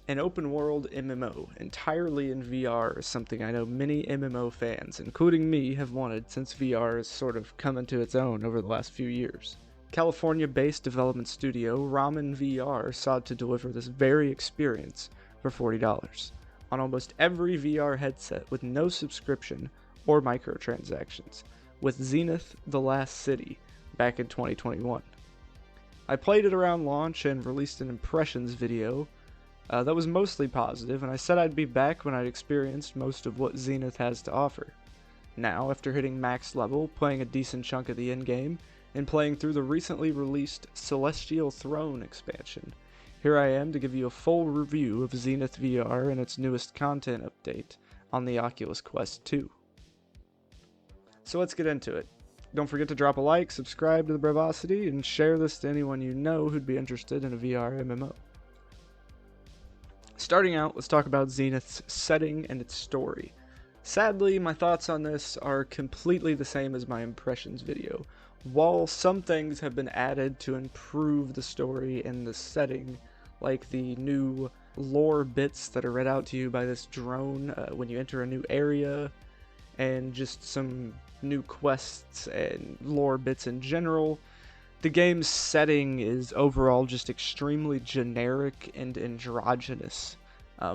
An open-world MMO entirely in VR is something I know many MMO fans, including me, have wanted since VR has sort of come into its own over the last few years. California-based development studio Ramen VR sought to deliver this very experience for $40 on almost every VR headset with no subscription or microtransactions, with Zenith The Last City back in 2021. I played it around launch and released an impressions video that was mostly positive, and I said I'd be back when I'd experienced most of what Zenith has to offer. Now, after hitting max level, playing a decent chunk of the endgame, and playing through the recently released Celestial Throne expansion, here I am to give you a full review of Zenith VR and its newest content update on the Oculus Quest 2. So let's get into it. Don't forget to drop a like, subscribe to the Bravosity, and share this to anyone you know who'd be interested in a VR MMO. Starting out, let's talk about Zenith's setting and its story. Sadly, my thoughts on this are completely the same as my impressions video. While some things have been added to improve the story and the setting, like the new lore bits that are read out to you by this drone when you enter a new area, and just some new quests and lore bits in general, the game's setting is overall just extremely generic and androgynous.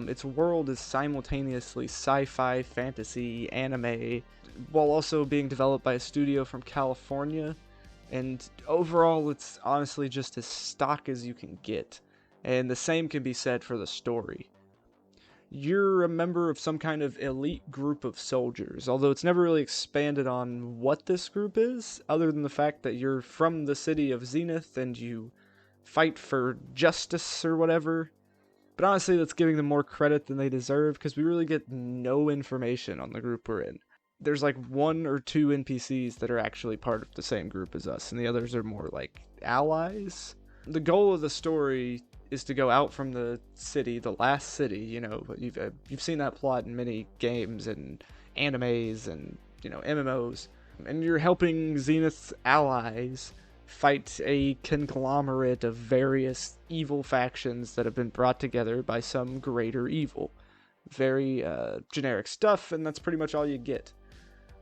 Its world is simultaneously sci-fi, fantasy, anime, while also being developed by a studio from California, and overall it's honestly just as stock as you can get, and the same can be said for the story. You're a member of some kind of elite group of soldiers, although it's never really expanded on what this group is, other than the fact that you're from the city of Zenith and you fight for justice or whatever. But honestly, that's giving them more credit than they deserve, because we really get no information on the group we're in. There's like 1 or 2 NPCs that are actually part of the same group as us, and the others are more like allies. The goal of the story is to go out from the city, the last city, you know, you've seen that plot in many games and animes and, you know, MMOs, and you're helping Zenith's allies fight a conglomerate of various evil factions that have been brought together by some greater evil. Very generic stuff, and that's pretty much all you get.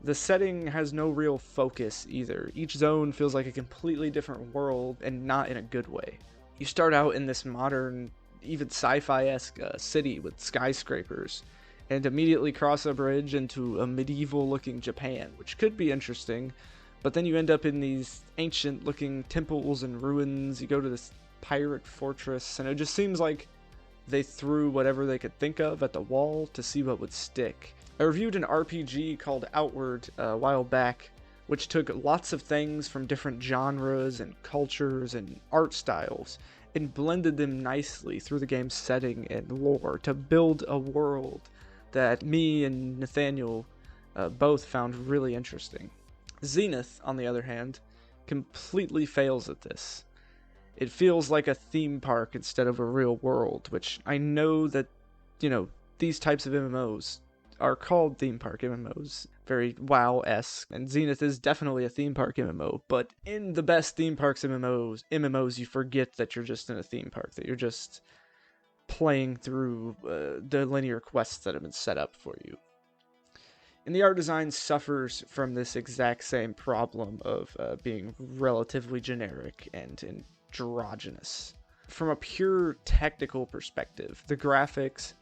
The setting has no real focus either. Each zone feels like a completely different world, and not in a good way. You start out in this modern, even sci-fi-esque city with skyscrapers, and immediately cross a bridge into a medieval-looking Japan, which could be interesting, but then you end up in these ancient-looking temples and ruins. You go to this pirate fortress, and it just seems like they threw whatever they could think of at the wall to see what would stick. I reviewed an RPG called Outward a while back, which took lots of things from different genres and cultures and art styles and blended them nicely through the game's setting and lore to build a world that me and Nathaniel both found really interesting. Zenith, on the other hand, completely fails at this. It feels like a theme park instead of a real world, which I know that, you know, these types of MMOs are called theme park MMOs, very WoW-esque, and Zenith is definitely a theme park MMO, but in the best theme parks MMOs you forget that you're just in a theme park, that you're just playing through the linear quests that have been set up for you. And the art design suffers from this exact same problem of being relatively generic and androgynous. From a pure technical perspective, the graphics,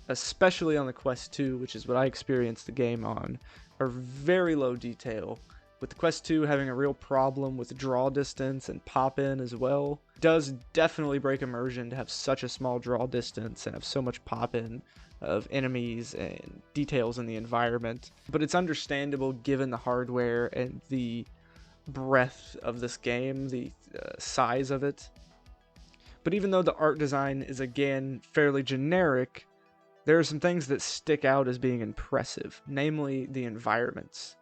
especially on the Quest 2, which is what I experienced the game on, are very low detail, with the Quest 2 having a real problem with draw distance and pop-in as well. It does definitely break immersion to have such a small draw distance and have so much pop-in of enemies and details in the environment, but it's understandable given the hardware and the breadth of this game, the size of it. But even though the art design is again fairly generic, there are some things that stick out as being impressive, namely the environments.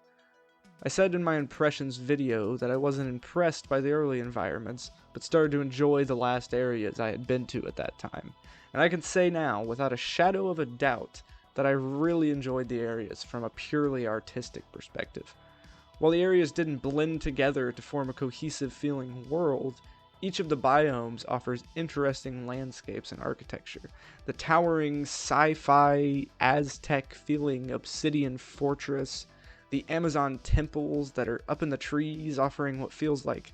I said in my impressions video that I wasn't impressed by the early environments, but started to enjoy the last areas I had been to at that time. And I can say now, without a shadow of a doubt, that I really enjoyed the areas from a purely artistic perspective. While the areas didn't blend together to form a cohesive feeling world, Each of the biomes offers interesting landscapes and architecture. The towering sci-fi Aztec-feeling obsidian fortress, the Amazon temples that are up in the trees offering what feels like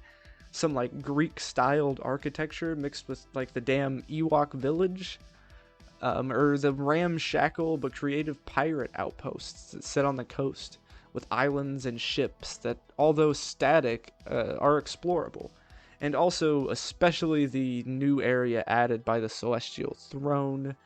some like Greek-styled architecture mixed with like the damn Ewok village, or the ramshackle but creative pirate outposts that sit on the coast with islands and ships that, although static, are explorable. And also, especially the new area added by the Celestial Throne,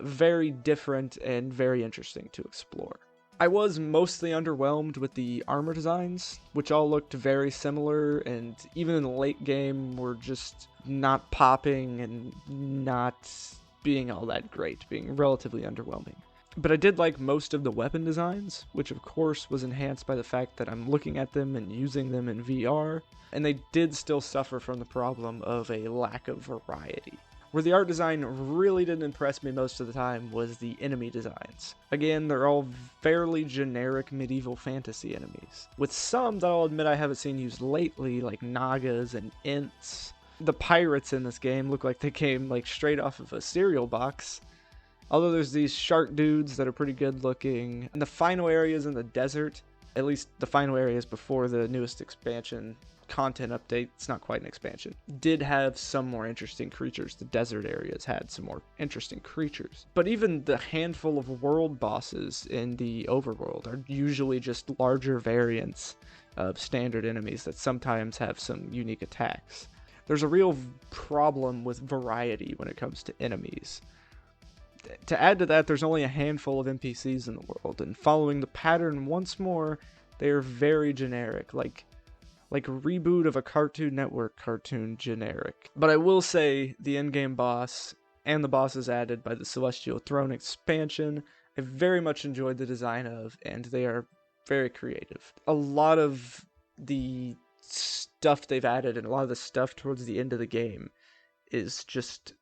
very different and very interesting to explore. I was mostly underwhelmed with the armor designs, which all looked very similar, and even in the late game were just not popping and not being all that great, being relatively underwhelming. But I did like most of the weapon designs, which of course was enhanced by the fact that I'm looking at them and using them in VR, and they did still suffer from the problem of a lack of variety. Where the art design really didn't impress me most of the time was the enemy designs. Again, they're all fairly generic medieval fantasy enemies, with some that I'll admit I haven't seen used lately, like Nagas and Ints. The pirates in this game look like they came like straight off of a cereal box. Although there's these shark dudes that are pretty good looking. And the final areas in the desert, at least the final areas before the newest expansion content update, it's not quite an expansion, did have some more interesting creatures. The desert areas had some more interesting creatures. But even the handful of world bosses in the overworld are usually just larger variants of standard enemies that sometimes have some unique attacks. There's a real problem with variety when it comes to enemies. To add to that, there's only a handful of NPCs in the world, and following the pattern once more, they are very generic, like reboot of a Cartoon Network cartoon generic. But I will say, the endgame boss, and the bosses added by the Celestial Throne expansion, I very much enjoyed the design of, and they are very creative. A lot of the stuff they've added, and a lot of the stuff towards the end of the game, is just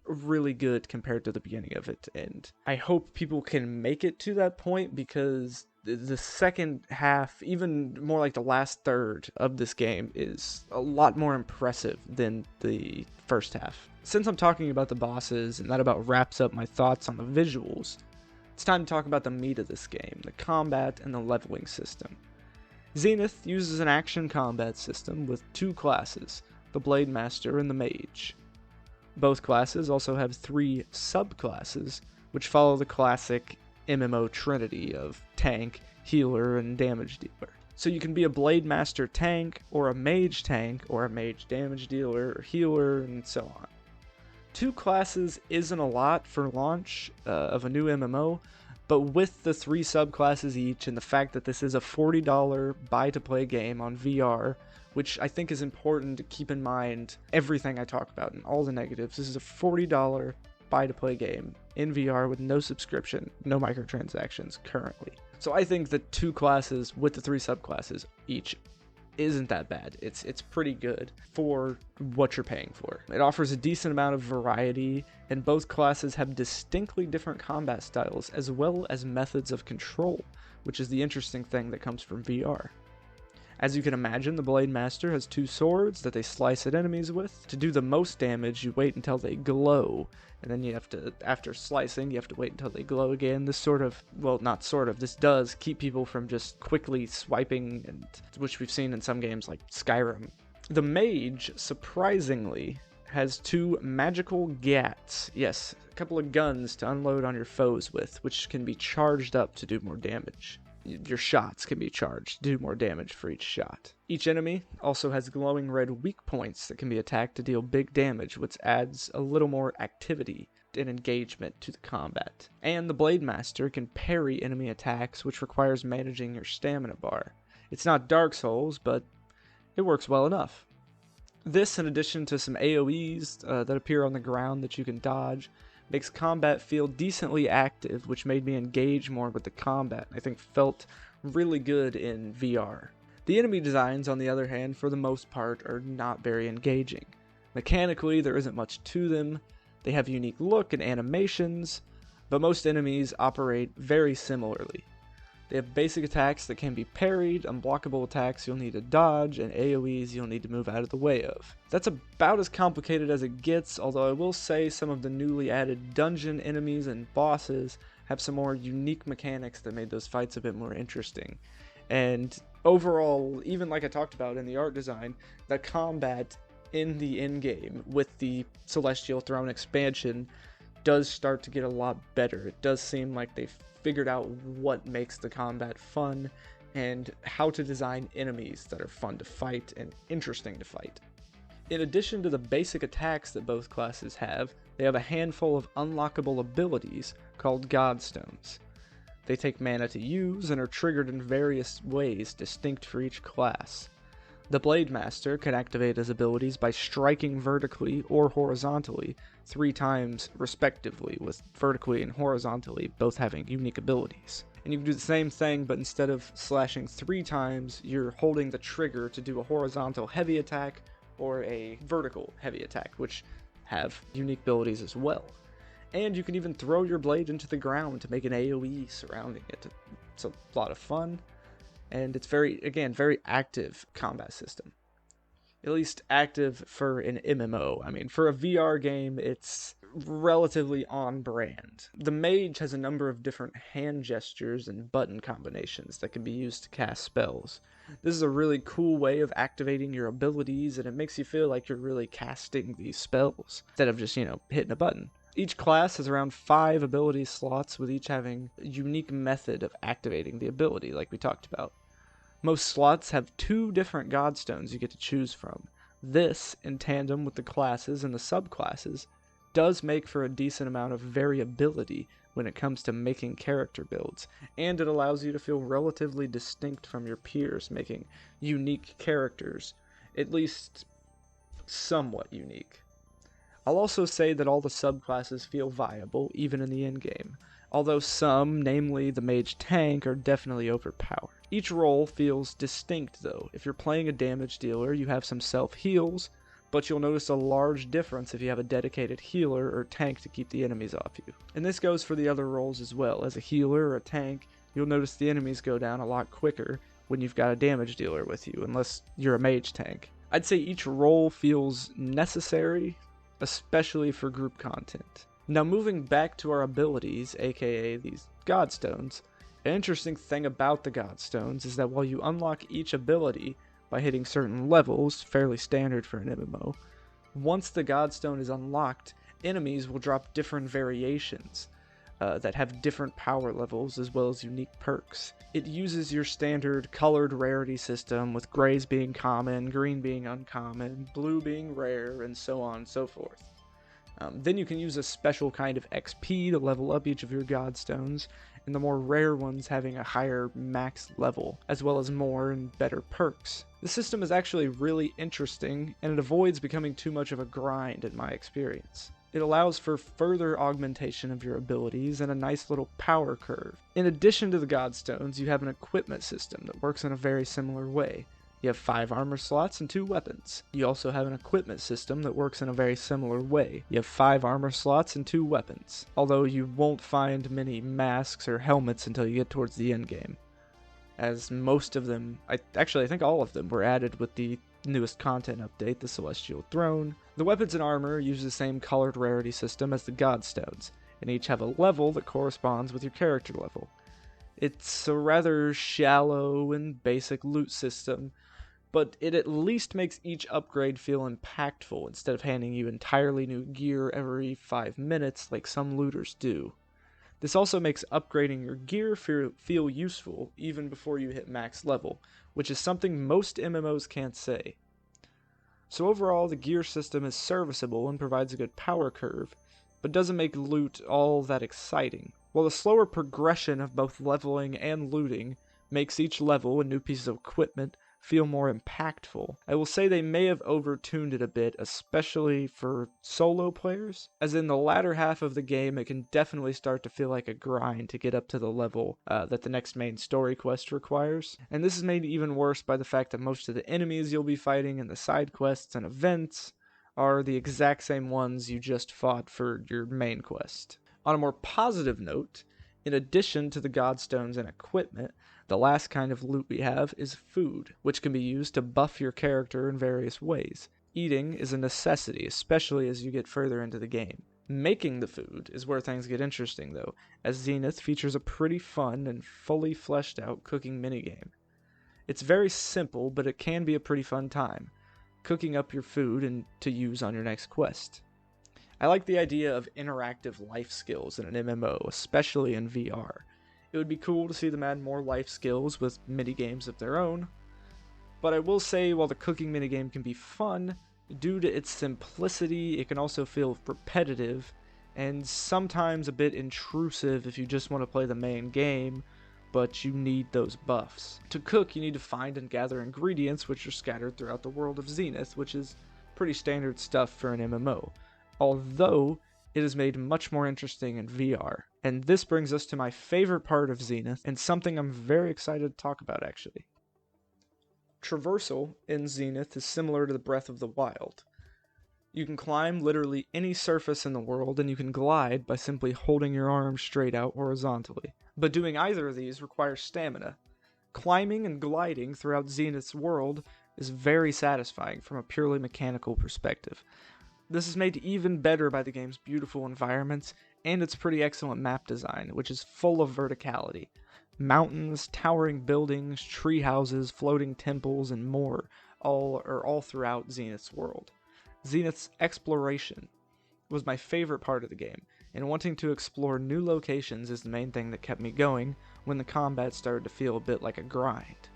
really good compared to the beginning of it, and I hope people can make it to that point, because the second half, even more like the last third of this game, is a lot more impressive than the first half. Since I'm talking about the bosses, and that about wraps up my thoughts on the visuals, it's time to talk about the meat of this game, the combat and the leveling system. Zenith uses an action combat system with two classes, the Blade Master and the Mage. Both classes also have 3 subclasses, which follow the classic MMO trinity of tank, healer, and damage dealer. So you can be a Blade Master tank, or a Mage tank, or a Mage damage dealer, or healer, and so on. 2 classes isn't a lot for launch of a new MMO, but with the 3 subclasses each, and the fact that this is a $40 buy-to-play game on VR, which I think is important to keep in mind everything I talk about and all the negatives. This is a $40 buy-to-play game in VR with no subscription, no microtransactions currently. So I think the 2 classes with the 3 subclasses each isn't that bad. It's pretty good for what you're paying for. It offers a decent amount of variety, and both classes have distinctly different combat styles as well as methods of control, which is the interesting thing that comes from VR. As you can imagine, the Blade Master has 2 swords that they slice at enemies with. To do the most damage, you wait until they glow, and then you have to, after slicing, you have to wait until they glow again. This this does keep people from just quickly swiping, and which we've seen in some games like Skyrim. The Mage, surprisingly, has 2 magical gats. Yes, a couple of guns to unload on your foes with, which can be charged up to do more damage. Your shots can be charged to do more damage for each shot. Each enemy also has glowing red weak points that can be attacked to deal big damage, which adds a little more activity and engagement to the combat. And the Blade Master can parry enemy attacks, which requires managing your stamina bar. It's not Dark Souls, but it works well enough. This, in addition to some AoEs that appear on the ground that you can dodge, makes combat feel decently active, which made me engage more with the combat, and I think felt really good in VR. The enemy designs, on the other hand, for the most part, are not very engaging. Mechanically, there isn't much to them. They have a unique look and animations, but most enemies operate very similarly. They have basic attacks that can be parried, unblockable attacks you'll need to dodge, and AoEs you'll need to move out of the way of. That's about as complicated as it gets, although I will say some of the newly added dungeon enemies and bosses have some more unique mechanics that made those fights a bit more interesting. And overall, even like I talked about in the art design, the combat in the endgame with the Celestial Throne expansion does start to get a lot better. It does seem like they've figured out what makes the combat fun and how to design enemies that are fun to fight and interesting to fight. In addition to the basic attacks that both classes have, they have a handful of unlockable abilities called Godstones. They take mana to use and are triggered in various ways distinct for each class. The Blade Master can activate his abilities by striking vertically or horizontally 3 times respectively, with vertically and horizontally both having unique abilities. And you can do the same thing, but instead of slashing 3 times, you're holding the trigger to do a horizontal heavy attack or a vertical heavy attack, which have unique abilities as well. And you can even throw your blade into the ground to make an AoE surrounding it. It's a lot of fun. And it's very active combat system. At least active for an MMO. I mean, for a VR game, it's relatively on brand. The mage has a number of different hand gestures and button combinations that can be used to cast spells. This is a really cool way of activating your abilities, and it makes you feel like you're really casting these spells instead of just, hitting a button. Each class has around 5 ability slots, with each having a unique method of activating the ability, like we talked about. Most slots have 2 different Godstones you get to choose from. This, in tandem with the classes and the subclasses, does make for a decent amount of variability when it comes to making character builds, and it allows you to feel relatively distinct from your peers, making unique characters, at least somewhat unique. I'll also say that all the subclasses feel viable, even in the endgame, although some, namely the mage tank, are definitely overpowered. Each role feels distinct though. If you're playing a damage dealer, you have some self-heals, but you'll notice a large difference if you have a dedicated healer or tank to keep the enemies off you. And this goes for the other roles as well. As a healer or a tank, you'll notice the enemies go down a lot quicker when you've got a damage dealer with you, unless you're a mage tank. I'd say each role feels necessary, especially for group content. Now moving back to our abilities, aka these Godstones, an interesting thing about the Godstones is that while you unlock each ability by hitting certain levels, fairly standard for an MMO, once the Godstone is unlocked, enemies will drop different variations that have different power levels as well as unique perks. It uses your standard colored rarity system, with grays being common, green being uncommon, blue being rare, and so on and so forth. Then you can use a special kind of XP to level up each of your Godstones, and the more rare ones having a higher max level, as well as more and better perks. The system is actually really interesting, and it avoids becoming too much of a grind in my experience. It allows for further augmentation of your abilities and a nice little power curve. In addition to the Godstones, you have an equipment system that works in a very similar way. You have 5 armor slots and 2 weapons. You also have an equipment system that works in a very similar way. You have 5 armor slots and 2 weapons, although you won't find many masks or helmets until you get towards the end game, as most of them, I think all of them, were added with the newest content update, the Celestial Throne. The weapons and armor use the same colored rarity system as the Godstones, and each have a level that corresponds with your character level. It's a rather shallow and basic loot system, but it at least makes each upgrade feel impactful instead of handing you entirely new gear every 5 minutes like some looters do. This also makes upgrading your gear feel useful even before you hit max level, which is something most MMOs can't say. So overall, the gear system is serviceable and provides a good power curve, but doesn't make loot all that exciting. While the slower progression of both leveling and looting makes each level and new pieces of equipment feel more impactful, I will say they may have over-tuned it a bit, especially for solo players, as in the latter half of the game it can definitely start to feel like a grind to get up to the level that the next main story quest requires, and this is made even worse by the fact that most of the enemies you'll be fighting in the side quests and events are the exact same ones you just fought for your main quest. On a more positive note, In addition to the godstones and equipment, the last kind of loot we have is food, which can be used to buff your character in various ways. Eating is a necessity, especially as you get further into the game. Making the food is where things get interesting though, as Zenith features a pretty fun and fully fleshed out cooking minigame. It's very simple, but it can be a pretty fun time, cooking up your food and to use on your next quest. I like the idea of interactive life skills in an MMO, especially in VR. It would be cool to see them add more life skills with minigames of their own, but I will say while the cooking minigame can be fun, due to its simplicity, it can also feel repetitive and sometimes a bit intrusive if you just want to play the main game, but you need those buffs. To cook, you need to find and gather ingredients which are scattered throughout the world of Zenith, which is pretty standard stuff for an MMO, although it is made much more interesting in VR. And this brings us to my favorite part of Zenith, and something I'm very excited to talk about actually. Traversal in Zenith is similar to the Breath of the Wild. You can climb literally any surface in the world, and you can glide by simply holding your arms straight out horizontally. But doing either of these requires stamina. Climbing and gliding throughout Zenith's world is very satisfying from a purely mechanical perspective. This is made even better by the game's beautiful environments and its pretty excellent map design, which is full of verticality. Mountains, towering buildings, tree houses, floating temples, and more are all throughout Zenith's world. Zenith's exploration was my favorite part of the game, and wanting to explore new locations is the main thing that kept me going when the combat started to feel a bit like a grind.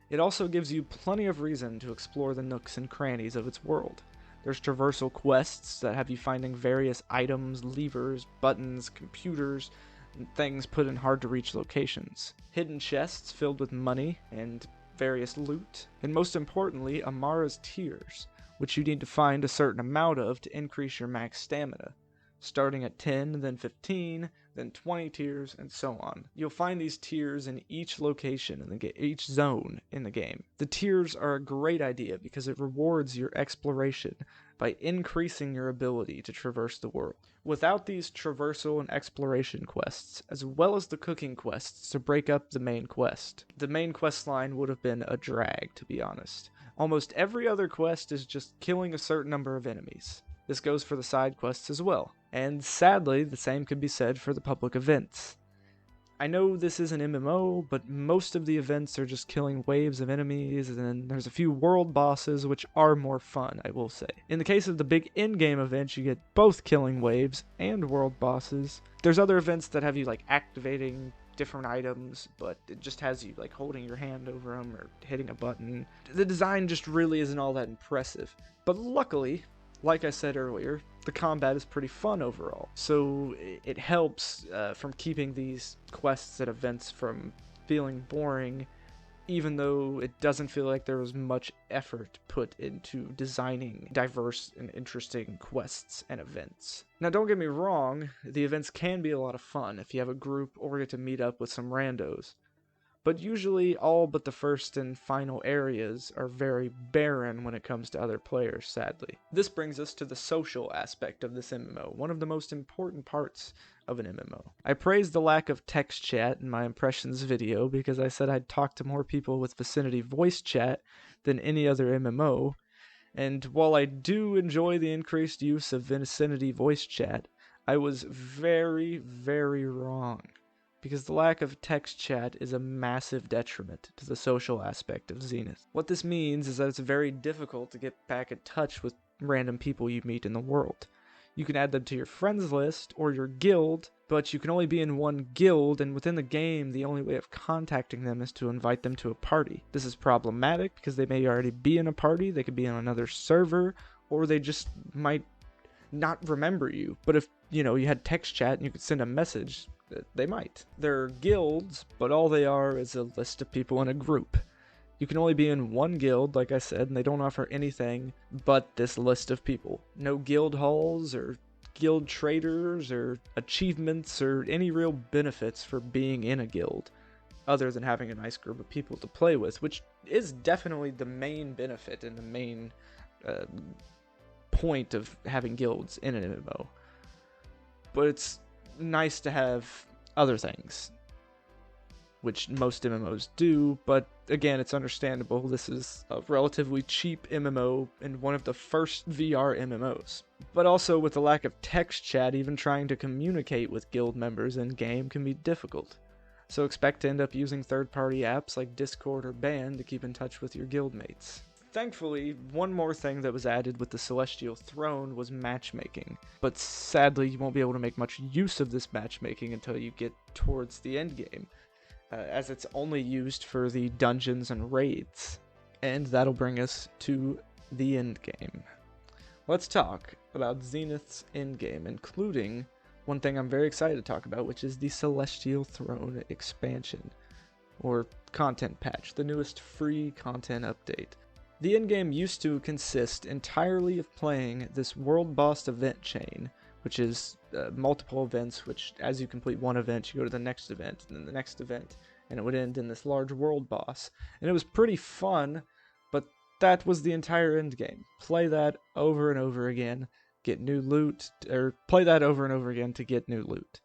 It also gives you plenty of reason to explore the nooks and crannies of its world. There's traversal quests that have you finding various items, levers, buttons, computers, and things put in hard-to-reach locations. Hidden chests filled with money and various loot, and most importantly, Amara's tears, which you need to find a certain amount of to increase your max stamina, starting at 10, then 15, then 20 tears, and so on. You'll find these tears in each location in the each zone in the game. The tears are a great idea because it rewards your exploration by increasing your ability to traverse the world. Without these traversal and exploration quests, as well as the cooking quests to break up the main quest line would have been a drag, to be honest. Almost every other quest is just killing a certain number of enemies. This goes for the side quests as well, and sadly, the same could be said for the public events. I know this is an MMO, but most of the events are just killing waves of enemies, and then there's a few world bosses which are more fun, I will say. In the case of the big in-game events, you get both killing waves and world bosses. There's other events that have you like activating different items, but it just has you like holding your hand over them or hitting a button. The design just really isn't all that impressive, but luckily, like I said earlier, the combat is pretty fun overall, so it helps from keeping these quests and events from feeling boring, even though it doesn't feel like there was much effort put into designing diverse and interesting quests and events. Now don't get me wrong, the events can be a lot of fun if you have a group or get to meet up with some randos, but usually all but the first and final areas are very barren when it comes to other players, sadly. This brings us to the social aspect of this MMO, one of the most important parts of an MMO. I praised the lack of text chat in my Impressions video because I said I'd talk to more people with Vicinity voice chat than any other MMO, and while I do enjoy the increased use of Vicinity voice chat, I was very, very wrong, because the lack of text chat is a massive detriment to the social aspect of Zenith. What this means is that it's very difficult to get back in touch with random people you meet in the world. You can add them to your friends list or your guild, but you can only be in one guild, and within the game, the only way of contacting them is to invite them to a party. This is problematic because they may already be in a party, they could be on another server, or they just might not remember you. But if, you had text chat and you could send a message, they might. They're guilds, but all they are is a list of people in a group. You can only be in one guild, like I said, and they don't offer anything but this list of people. No guild halls, or guild traders, or achievements, or any real benefits for being in a guild, other than having a nice group of people to play with, which is definitely the main benefit and the main point of having guilds in an MMO. But it's nice to have other things, which most MMOs do, but again, it's understandable. This is a relatively cheap MMO and one of the first VR MMOs. But also, with the lack of text chat, even trying to communicate with guild members in-game can be difficult. So expect to end up using third-party apps like Discord or Band to keep in touch with your guildmates. Thankfully, one more thing that was added with the Celestial Throne was matchmaking, but sadly you won't be able to make much use of this matchmaking until you get towards the end game, as it's only used for the dungeons and raids. And that'll bring us to the end game. Let's talk about Zenith's endgame, including one thing I'm very excited to talk about, which is the Celestial Throne expansion, or content patch, the newest free content update. The endgame used to consist entirely of playing this world boss event chain, which is multiple events, which as you complete one event, you go to the next event, and then the next event, and it would end in this large world boss. And it was pretty fun, but that was the entire endgame. Play that over and over again, get new loot, or play that over and over again to get new loot.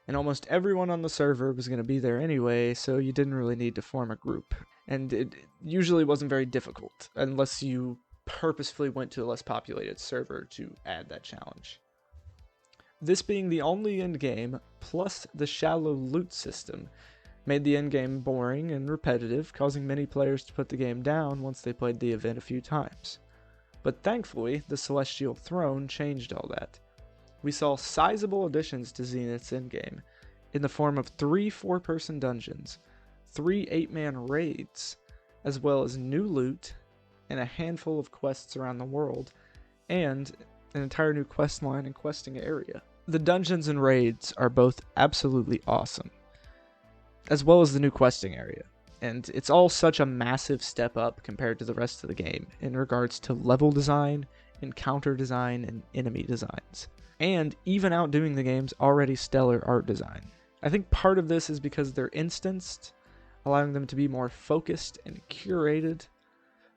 And almost everyone on the server was going to be there anyway, so you didn't really need to form a group. And it usually wasn't very difficult, unless you purposefully went to a less populated server to add that challenge. This being the only endgame, plus the shallow loot system, made the endgame boring and repetitive, causing many players to put the game down once they played the event a few times. But thankfully, the Celestial Throne changed all that. We saw sizable additions to Zenith's endgame, in the form of 3 4-person dungeons, 3 8-man raids, as well as new loot, and a handful of quests around the world, and an entire new quest line and questing area. The dungeons and raids are both absolutely awesome, as well as the new questing area, and it's all such a massive step up compared to the rest of the game in regards to level design, encounter design, and enemy designs, and even outdoing the game's already stellar art design. I think part of this is because they're instanced, allowing them to be more focused and curated,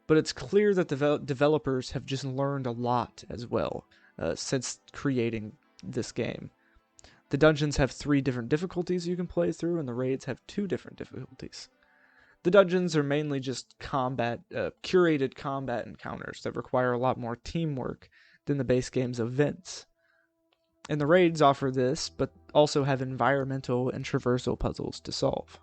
but it's clear that the developers have just learned a lot as well since creating this game. The dungeons have 3 different difficulties you can play through, and the raids have 2 different difficulties. The dungeons are mainly just curated combat encounters that require a lot more teamwork than the base game's events. And the raids offer this, but also have environmental and traversal puzzles to solve.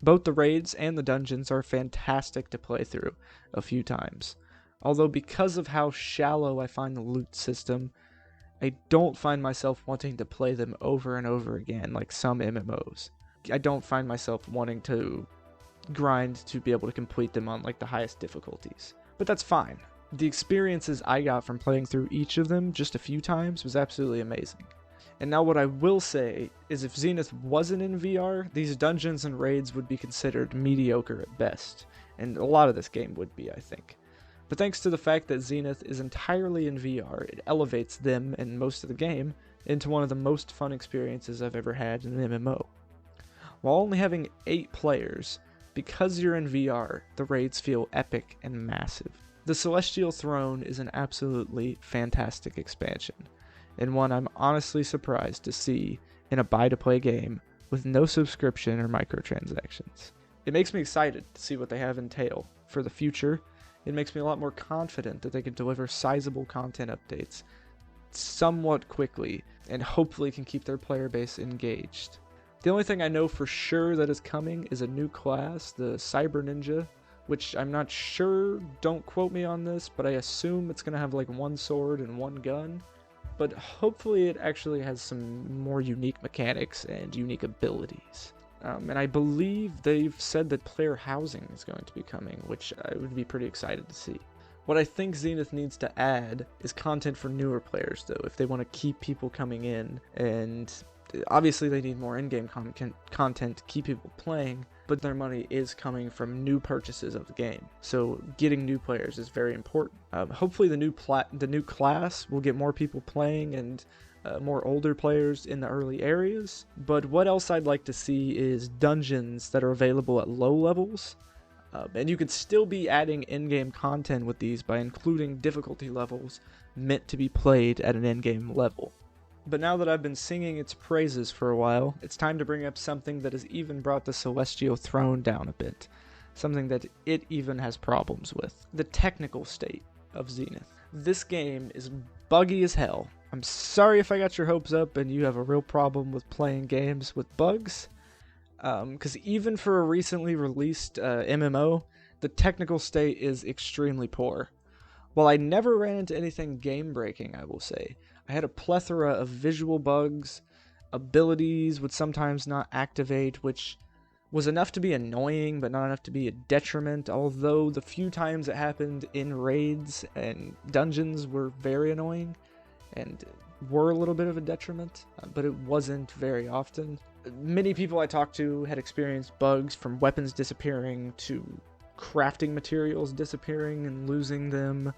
Both the raids and the dungeons are fantastic to play through a few times, although because of how shallow I find the loot system, I don't find myself wanting to play them over and over again like some MMOs. I don't find myself wanting to grind to be able to complete them on like the highest difficulties, but that's fine. The experiences I got from playing through each of them just a few times was absolutely amazing. And now what I will say is if Zenith wasn't in VR, these dungeons and raids would be considered mediocre at best, and a lot of this game would be, I think. But thanks to the fact that Zenith is entirely in VR, it elevates them and most of the game into one of the most fun experiences I've ever had in an MMO. While only having 8 players, because you're in VR, the raids feel epic and massive. The Celestial Throne is an absolutely fantastic expansion, and one I'm honestly surprised to see in a buy-to-play game with no subscription or microtransactions. It makes me excited to see what they have in tail for the future. It makes me a lot more confident that they can deliver sizable content updates somewhat quickly, and hopefully can keep their player base engaged. The only thing I know for sure that is coming is a new class, the Cyber Ninja, which I'm not sure, don't quote me on this, but I assume it's going to have like 1 sword and 1 gun. But hopefully it actually has some more unique mechanics and unique abilities. And I believe they've said that player housing is going to be coming, which I would be pretty excited to see. What I think Zenith needs to add is content for newer players, though, if they want to keep people coming in. And obviously they need more in-game content to keep people playing, but their money is coming from new purchases of the game. So getting new players is very important. Hopefully the new class will get more people playing and more older players in the early areas. But what else I'd like to see is dungeons that are available at low levels. And you could still be adding in-game content with these by including difficulty levels meant to be played at an in-game level. But now that I've been singing its praises for a while, it's time to bring up something that has even brought the Celestial Throne down a bit. Something that it even has problems with. The technical state of Zenith. This game is buggy as hell. I'm sorry if I got your hopes up and you have a real problem with playing games with bugs. Because even for a recently released MMO, the technical state is extremely poor. While I never ran into anything game-breaking, I will say, I had a plethora of visual bugs, abilities would sometimes not activate, which was enough to be annoying, but not enough to be a detriment, although the few times it happened in raids and dungeons were very annoying, and were a little bit of a detriment, but it wasn't very often. Many people I talked to had experienced bugs from weapons disappearing to crafting materials disappearing and losing them.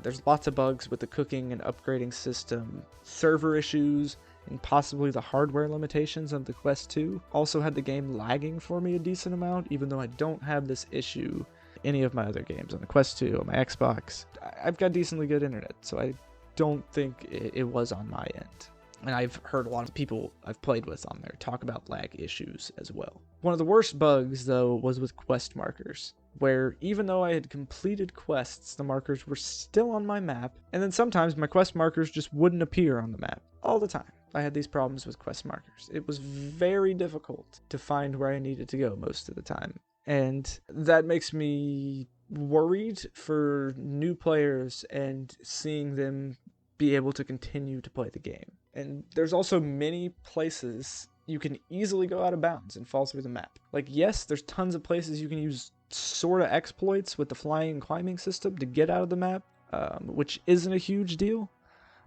There's lots of bugs with the cooking and upgrading system, server issues, and possibly the hardware limitations of the Quest 2 also had the game lagging for me a decent amount, even though I don't have this issue in any of my other games. On the Quest 2, on my Xbox, I've got decently good internet, so I don't think it was on my end. And I've heard a lot of people I've played with on there talk about lag issues as well. One of the worst bugs, though, was with quest markers, where even though I had completed quests, the markers were still on my map, and then sometimes my quest markers just wouldn't appear on the map. All the time, I had these problems with quest markers. It was very difficult to find where I needed to go most of the time, and that makes me worried for new players and seeing them be able to continue to play the game. And there's also many places you can easily go out of bounds and fall through the map. Like, yes, there's tons of places you can use sort of exploits with the flying and climbing system to get out of the map, which isn't a huge deal,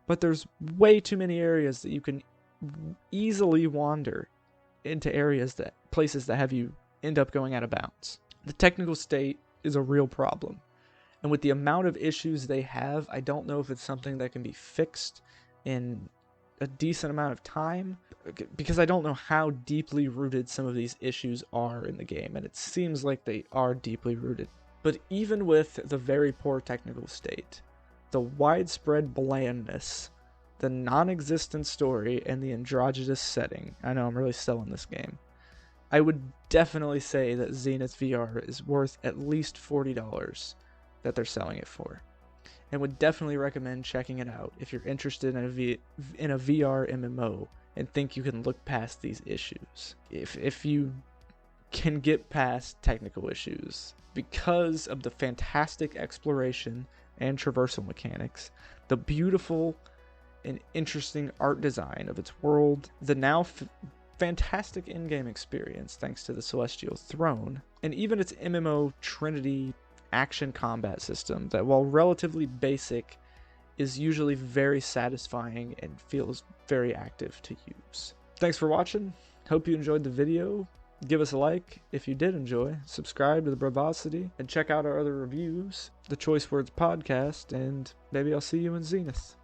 but there's way too many areas that you can easily wander into places that have you end up going out of bounds. The technical state is a real problem. And with the amount of issues they have, I don't know if it's something that can be fixed in a decent amount of time, because I don't know how deeply rooted some of these issues are in the game, and it seems like they are deeply rooted. But even with the very poor technical state, the widespread blandness, the non-existent story, and the androgynous setting, I know I'm really selling this game, I would definitely say that Zenith VR is worth at least $40 that they're selling it for, and would definitely recommend checking it out if you're interested in a VR MMO and think you can look past these issues. If you can get past technical issues, because of the fantastic exploration and traversal mechanics, the beautiful and interesting art design of its world, the now fantastic in-game experience thanks to the Celestial Throne, and even its MMO Trinity action combat system that, while relatively basic, is usually very satisfying and feels very active to use. Thanks for watching. Hope you enjoyed the video. Give us a like if you did enjoy, subscribe to the Bravosity, and check out our other reviews, the Choice Words podcast, and maybe I'll see you in Zenith.